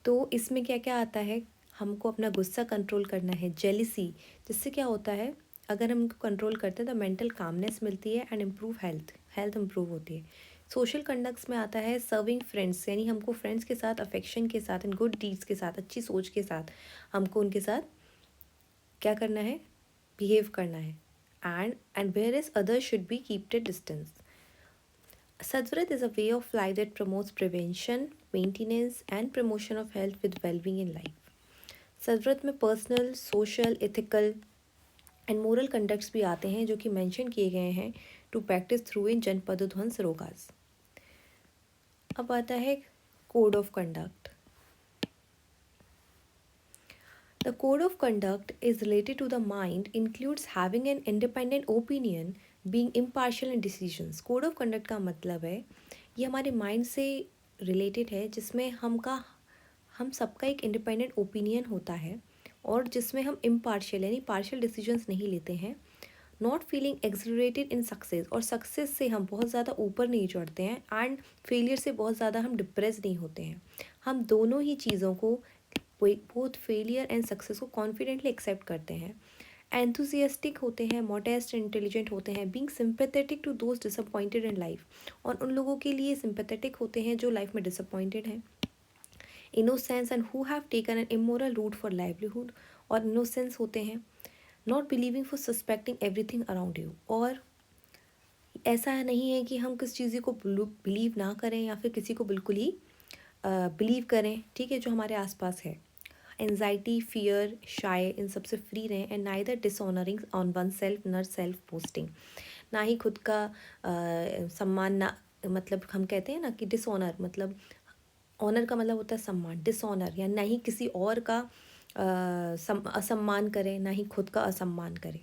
तो इसमें क्या क्या आता है, हमको अपना गुस्सा कंट्रोल करना है, जेलिसी, जिससे क्या होता है अगर हम इनको कंट्रोल करते हैं तो मेंटल कामनेस मिलती है एंड इम्प्रूव हेल्थ इम्प्रूव होती है। सोशल कंडक्ट्स में आता है सर्विंग फ्रेंड्स, यानी हमको फ्रेंड्स के साथ अफेक्शन के साथ एंड गुड डीड्स के साथ, अच्छी सोच के साथ हमको उनके साथ क्या करना है, बिहेव करना है, and whereas others should be kept at distance. Sadvrat is a way of life that promotes prevention, maintenance and promotion of health with well-being in life. सदव्रत में personal, social, ethical and moral conducts भी आते हैं जो कि mention किए गए हैं to practice through इन जनपद ध्वंस रोगास। अब आता है code of conduct. The code of conduct is related to the mind, includes having an independent opinion, being impartial in decisions. Code of conduct का मतलब है ये हमारे माइंड से रिलेटेड है, जिसमें हम सबका एक इंडिपेंडेंट ओपिनियन होता है और जिसमें हम इम्पार्शियल यानी पार्शियल डिसीजंस नहीं लेते हैं। Not feeling accelerated in success, और सक्सेस से हम बहुत ज़्यादा ऊपर नहीं चढ़ते हैं, एंड फेलियर से बहुत ज़्यादा हम डिप्रेस नहीं होते हैं। हम दोनों ही चीज़ों को, बोथ फेलियर एंड सक्सेस को कॉन्फिडेंटली एक्सेप्ट करते हैं। एंथुसियास्टिक होते हैं, मॉडेस्ट इंटेलिजेंट होते हैं, being sympathetic to those disappointed in life, और उन लोगों के लिए सिंपैथेटिक होते हैं जो लाइफ में डिसअपॉइंटेड हैं। Innocence and who have taken an immoral route for livelihood, और इनोसेंस होते हैं, not believing for suspecting everything around you, और ऐसा नहीं है कि हम किस चीज़ को बिलीव ना करें या फिर किसी को बिल्कुल ही बिलीव करें, ठीक है, जो हमारे आसपास है। एंजाइटी, फियर, शाय, इन सबसे फ्री रहें, and neither dishonouring on oneself nor self posting, ना ही खुद का सम्मान, ना मतलब हम कहते हैं ना कि डिसऑनर मतलब, ऑनर का मतलब होता है सम्मान, डिसऑनर या ना ही किसी और का असम्मान करें, ना ही खुद का असम्मान करें।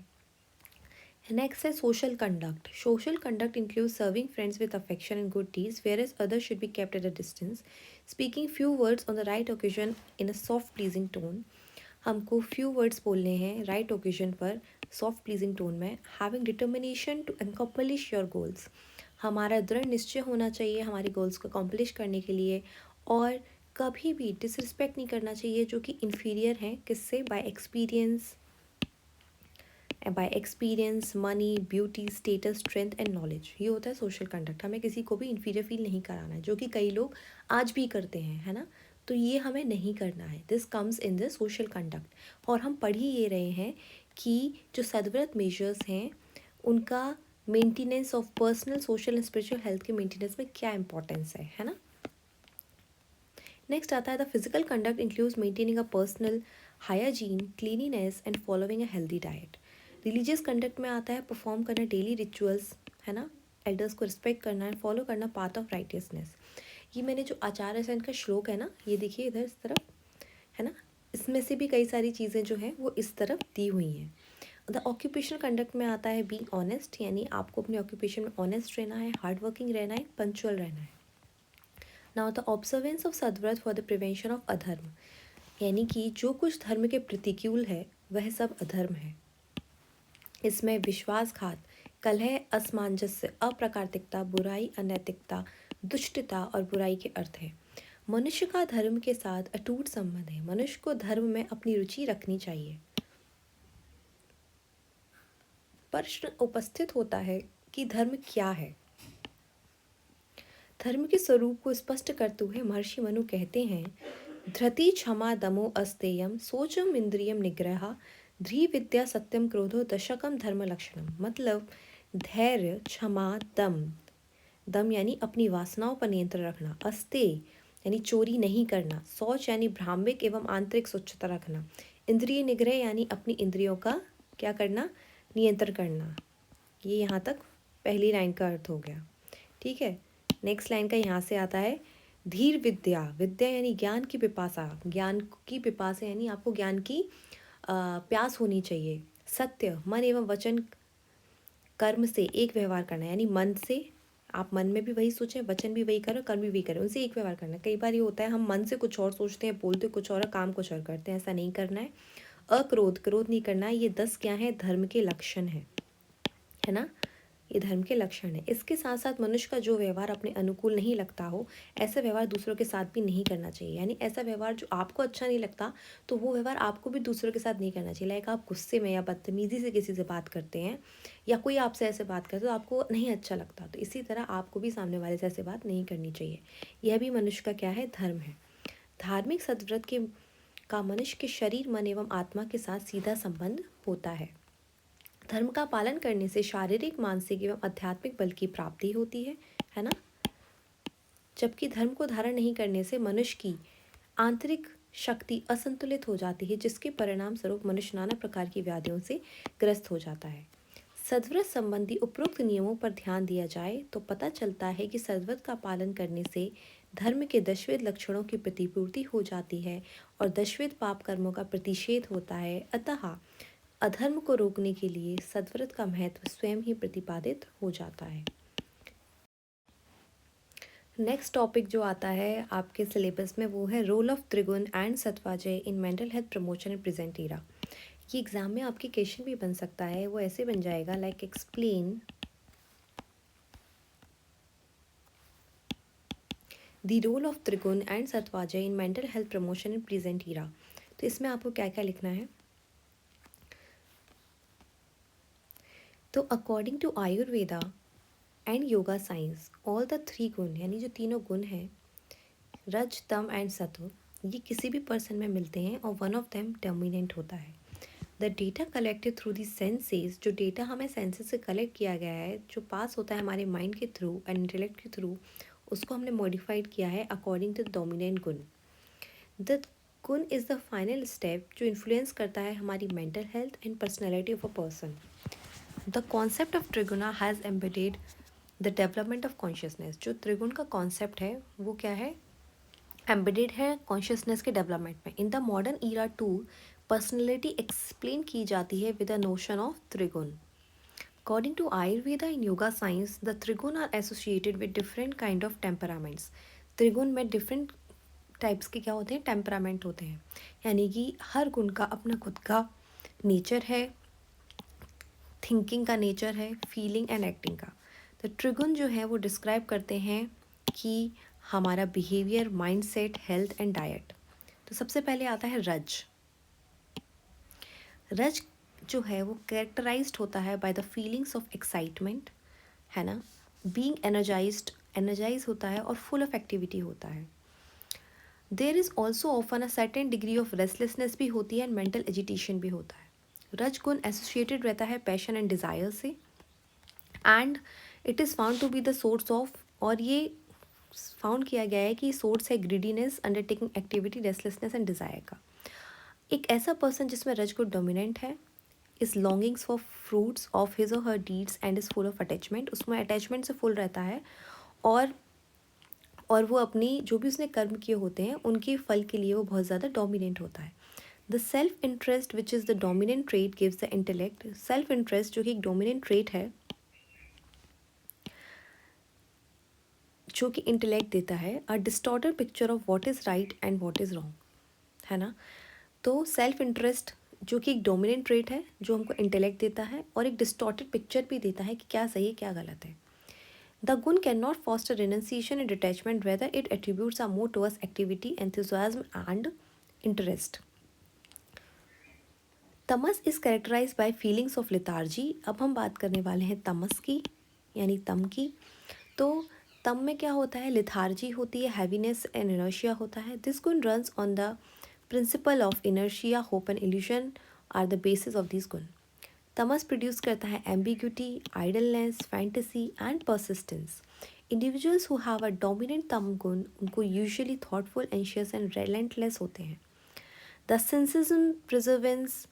नेक्स्ट है social conduct. Social conduct includes serving friends with affection and good deeds, whereas others should be kept at a distance, speaking few words on the right occasion in a soft pleasing tone। हमको few words बोलने हैं right occasion पर soft pleasing tone में। Having determination to accomplish your goals, हमारा दृढ़ निश्चय होना चाहिए हमारे गोल्स को अकॉम्प्लिश करने के लिए, और कभी भी डिसरिस्पेक्ट नहीं करना चाहिए जो कि इन्फीरियर हैं, किससे, bye experience, money, beauty, status, strength and knowledge. ये होता है सोशल कंडक्ट। हमें किसी को भी इन्फीरियर फील नहीं कराना है, जो कि कई लोग आज भी करते हैं, है ना। तो ये हमें नहीं करना है। This comes in the social conduct. और हम पढ़ ही ये रहे हैं कि जो सद्व्रत मेजर्स हैं उनका maintenance of personal, social and spiritual health के मेंटेनेंस में क्या इंपॉर्टेंस है ना। नेक्स्ट आता है the physical conduct includes maintaining a personal hygiene, cleanliness and following a healthy diet. Religious conduct में आता है परफॉर्म करना डेली रिचुअल्स, है ना, एल्डर्स को रिस्पेक्ट करना एंड फॉलो करना पाथ ऑफ राइटियसनेस। ये मैंने जो आचार्य सेन का श्लोक है ना, ये देखिए इधर इस तरफ, है ना, इसमें से भी कई सारी चीज़ें जो हैं वो इस तरफ दी हुई हैं। द ऑक्यूपेशनल कंडक्ट में आता है बीइंग ऑनेस्ट, यानी आपको अपने ऑक्यूपेशन में ऑनेस्ट रहना है, हार्ड वर्किंग रहना है, पंचुअल रहना है। Now the observance of sadvritta for the prevention of adharma, यानी कि जो कुछ धर्म के प्रतिकूल है वह सब अधर्म है। इसमें विश्वासघात, कलह, असमंजस्य, अप्राकृतिकता, बुराई, अनैतिकता, दुष्टता और बुराई के अर्थ हैं। मनुष्य का धर्म के साथ अटूट संबंध है। मनुष्य को धर्म में अपनी रुचि रखनी चाहिए। प्रश्न उपस्थित होता है कि धर्म क्या है। धर्म के स्वरूप को स्पष्ट करते हुए महर्षि मनु कहते हैं, धृति, क्षमा, दमो, अस्तेयम, सोचम, इंद्रियम निग्रह, ध्री, विद्या, सत्यम, क्रोधो, दशकम धर्म लक्षणम। मतलब धैर्य, क्षमा, दम, दम यानी अपनी वासनाओं पर नियंत्रण रखना, अस्ते यानी चोरी नहीं करना, शौच यानी भ्राम्यक एवं आंतरिक स्वच्छता रखना, इंद्रिय निग्रह यानी अपनी इंद्रियों का क्या करना, नियंत्रण करना। ये यहाँ तक पहली लाइन का अर्थ हो गया, ठीक है। नेक्स्ट लाइन का यहाँ से आता है धीर विद्या। विद्या यानी ज्ञान की पिपासा, ज्ञान की पिपासा यानी आपको ज्ञान की प्यास होनी चाहिए। सत्य, मन एवं वचन कर्म से एक व्यवहार करना, यानी मन से आप मन में भी वही सोचें, वचन भी वही करें, कर्म भी वही करें, उनसे एक व्यवहार करना। कई बार ये होता है हम मन से कुछ और सोचते हैं, बोलते कुछ और, काम कुछ और करते हैं, ऐसा नहीं करना है। अक्रोध, क्रोध नहीं करना है। ये 10 क्या है, धर्म के लक्षण है ना, ये धर्म के लक्षण है। इसके साथ साथ मनुष्य का जो व्यवहार अपने अनुकूल नहीं लगता हो, ऐसा व्यवहार दूसरों के साथ भी नहीं करना चाहिए। यानी ऐसा व्यवहार जो आपको अच्छा नहीं लगता, तो वो व्यवहार आपको भी दूसरों के साथ नहीं करना चाहिए। लाइक आप गुस्से में या बदतमीजी से किसी से बात करते हैं, या कोई आपसे ऐसे बात करते तो आपको नहीं अच्छा लगता, तो इसी तरह आपको भी सामने वाले से ऐसे बात नहीं करनी चाहिए। यह भी मनुष्य का क्या है, धर्म है। धार्मिक सद्व्रत के का मनुष्य के शरीर, मन एवं आत्मा के साथ सीधा संबंध होता है। धर्म का पालन करने से शारीरिक, मानसिक एवं आध्यात्मिक बल की प्राप्ति होती है ना। जबकि धर्म को धारण नहीं करने से मनुष्य की आंतरिक शक्ति असंतुलित हो जाती है, जिसके परिणाम स्वरूप मनुष्य नाना प्रकार की व्याधियों से ग्रस्त हो जाता है। सद्व्रत संबंधी उपरोक्त नियमों पर ध्यान दिया जाए तो पता चलता है कि सद्व्रत का पालन करने से धर्म के दशविध लक्षणों की प्रतिपूर्ति हो जाती है और दशविध पाप कर्मों का प्रतिषेध होता है। अतः अधर्म को रोकने के लिए सद्व्रत का महत्व स्वयं ही प्रतिपादित हो जाता है। नेक्स्ट टॉपिक जो आता है आपके सिलेबस में वो है role of triguna and sattvavajaya in mental health promotion and present era. ये एग्ज़ाम में आपके क्वेश्चन भी बन सकता है, वो ऐसे बन जाएगा like explain the role of triguna and sattvavajaya in mental health promotion in present era. तो इसमें आपको क्या क्या लिखना है? तो according to Ayurveda and yoga science all the three guna यानी जो तीनों गुण हैं रज तम एंड सत्व, ये किसी भी पर्सन में मिलते हैं और वन ऑफ देम डोमिनेंट होता है। The data collected through the senses, जो डेटा हमें सेंसेस से कलेक्ट किया गया है, जो पास होता है हमारे माइंड के थ्रू एंड इंटेलेक्ट के थ्रू, उसको हमने मॉडिफाइड किया है अकॉर्डिंग टू द डोमिनेंट गुण। द गुण इज़ द फाइनल स्टेप जो इन्फ्लुएंस करता है हमारी mental health and personality of a person. The concept of त्रिगुणा has embedded the development of consciousness. जो त्रिगुण का कॉन्सेप्ट है वो क्या है? एम्बेडेड है कॉन्शियसनेस के डेवलपमेंट में। In the modern era to personality explain की जाती है with the notion of triguna. According to Ayurveda in yoga science the triguna are associated with different kind of temperaments. Triguna में डिफरेंट टाइप्स के क्या होते हैं? टेम्परामेंट होते हैं, यानी कि हर गुण का अपना खुद का नेचर है, थिंकिंग का नेचर है, फीलिंग एंड एक्टिंग का। तो त्रिगुण जो है वो डिस्क्राइब करते हैं कि हमारा behaviour, mindset, health and diet. तो सबसे पहले आता है रज। रज जो है वो कैरेक्टराइज्ड होता है by the feelings of excitement, है ना, बीइंग एनर्जाइज होता है और फुल ऑफ एक्टिविटी होता है। There is also often a certain degree of restlessness भी होती है एंड मेंटल एजिटेशन भी होता है। रज गुण एसोसिएटेड रहता है पैशन एंड डिज़ायर से and it is found to be the source of, और ये फाउंड किया गया है कि सोर्स है greediness, undertaking activity, restlessness and desire का। एक ऐसा पर्सन जिसमें रज गुण डोमिनेंट है is longings for fruits of his और her deeds and is full of attachment. उसमें अटैचमेंट से फुल रहता है और वो अपनी जो भी उसने कर्म किए होते हैं उनके फल के लिए वो बहुत ज़्यादा डोमिनेंट होता है। The self interest which is the dominant trait gives the intellect. Self interest जो कि एक डोमिनेंट ट्रेट है जो कि इंटेलेक्ट देता है a distorted picture of what is right and what is wrong, है ना। तो सेल्फ इंटरेस्ट जो कि एक डोमिनेंट ट्रेट है जो हमको इंटेलेक्ट देता है और एक डिस्टॉर्टेड पिक्चर भी देता है कि क्या सही है क्या गलत है। The guna cannot foster renunciation and detachment, whether it attributes are more towards activity, enthusiasm and interest. Tamas is characterise by feelings of lethargy. अब हम बात करने वाले हैं तमस की, यानी तम की। तो तम में क्या होता है? लेथार्जी होती है, हैवीनेस एंड इनर्शिया होता है। This guna runs on the principle of inertia, hope and illusion are the basis of this guna. Tamas produce करता है ambiguity, idleness, fantasy and persistence. Individuals who have a dominant tama guna उनको usually thoughtful, anxious and relentless होते हैं। The sensism, preservance,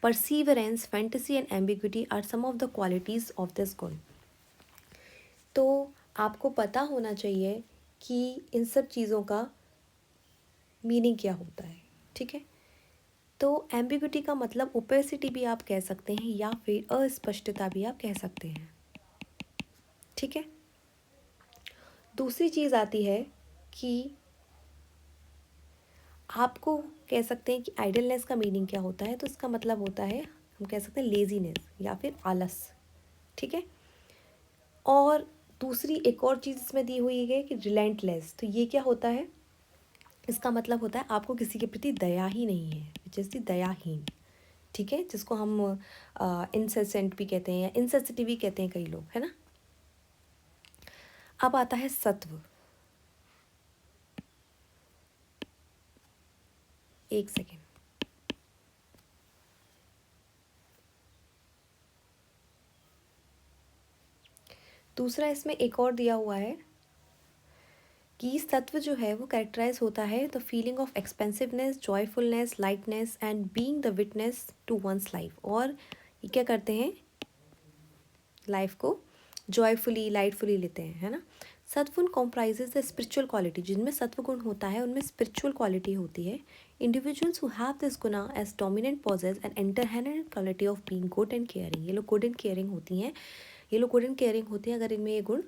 perseverance, fantasy and ambiguity are some of the qualities of this guna. तो आपको पता होना चाहिए कि इन सब चीज़ों का मीनिंग क्या होता है, ठीक है। तो एम्बिग्यूटी का मतलब ओपेसिटी भी आप कह सकते हैं या फिर अस्पष्टता भी आप कह सकते हैं, ठीक है। दूसरी चीज़ आती है कि आपको कह सकते हैं कि आइडलनेस का मीनिंग क्या होता है। तो इसका मतलब होता है, हम कह सकते हैं लेजीनेस या फिर आलस, ठीक है। और दूसरी एक और चीज़ इसमें दी हुई है कि रिलेंटलेस। तो ये क्या होता है? इसका मतलब होता है आपको किसी के प्रति दया ही नहीं है, विच इज़ द दयाहीन, ठीक है, जिसको हम इनसेसेंट भी कहते हैं या इनसेंसिटिव भी कहते हैं कई लोग, है ना। अब आता है सत्व। एक सेकेंड, दूसरा इसमें एक और दिया हुआ है कि सत्व जो है वो कैरेक्टराइज होता है the feeling of expensiveness, joyfulness, lightness and being the witness to one's life. और ये क्या करते हैं? लाइफ को जॉयफुली, लाइटफुली लेते हैं, है ना। सत्वगुण कॉम्प्राइजेज द स्पिरिचुअल क्वालिटी। जिनमें सत्वगुण होता है उनमें स्पिरिचुअल क्वालिटी होती है। Individuals who have this guna as dominant possess and inherent quality of being good and caring. ये लोग गुड एंड केयरिंग होती हैं, ये लोग गुड एंड केयरिंग होती हैं अगर इनमें ये गुण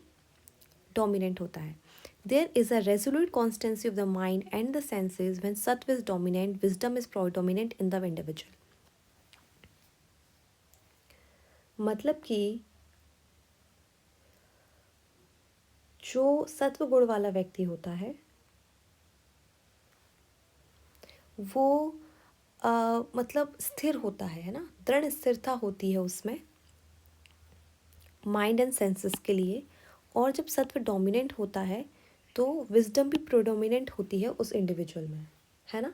डोमिनेंट होता है। There is a resolute constancy of the mind and the senses when sattva is dominant, wisdom is predominant in the individual. मतलब कि जो सत्व गुण वाला व्यक्ति होता है वो मतलब स्थिर होता है ना, दृढ़ स्थिरता होती है उसमें माइंड एंड सेंसेस के लिए। और जब सत्व डोमिनेंट होता है तो विजडम भी प्रोडोमिनेंट होती है उस इंडिविजुअल में, है ना।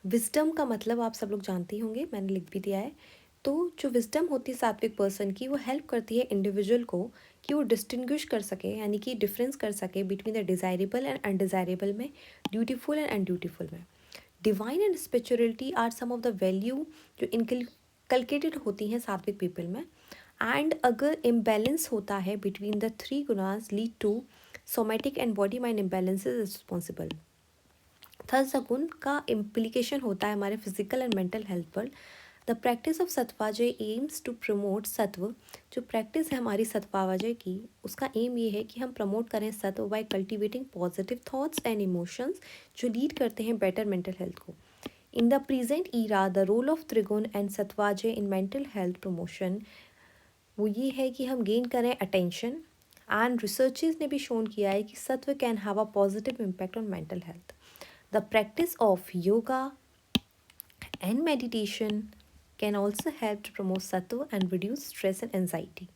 विजडम का मतलब आप सब लोग जानते ही होंगे, मैंने लिख भी दिया है। तो जो विजडम होती है सात्विक पर्सन की, वो हेल्प करती है इंडिविजुअल को कि वो डिस्टिंग्विश कर सके, यानी कि डिफरेंस कर सके between the desirable and undesirable में, ड्यूटीफुल एंड अनड्यूटीफुल में। Divine and spirituality are some of the value जो इनकलकेटेड होती हैं सात्विक पीपल में। एंड अगर इम्बैलेंस होता है between the three gunas lead to somatic and body mind imbalance is responsible. Third guna का इम्प्लीकेशन होता है हमारे फिजिकल एंड मेंटल हेल्थ पर। The practice of sattvavajaya aims to promote sattva. जो प्रैक्टिस है हमारी सत्वाजय की, उसका एम ये है कि हम प्रमोट करें sattva by cultivating positive thoughts and emotions जो लीड करते हैं बेटर मेंटल हेल्थ को। In the present era the role of triguna and sattvavajaya in mental health promotion वो ये है कि हम गेन करें अटेंशन। एंड रिसर्चेस ने भी शोन किया है कि सत्व can have a positive impact on mental health. The practice of yoga and meditation can also help to promote sattva and reduce stress and anxiety.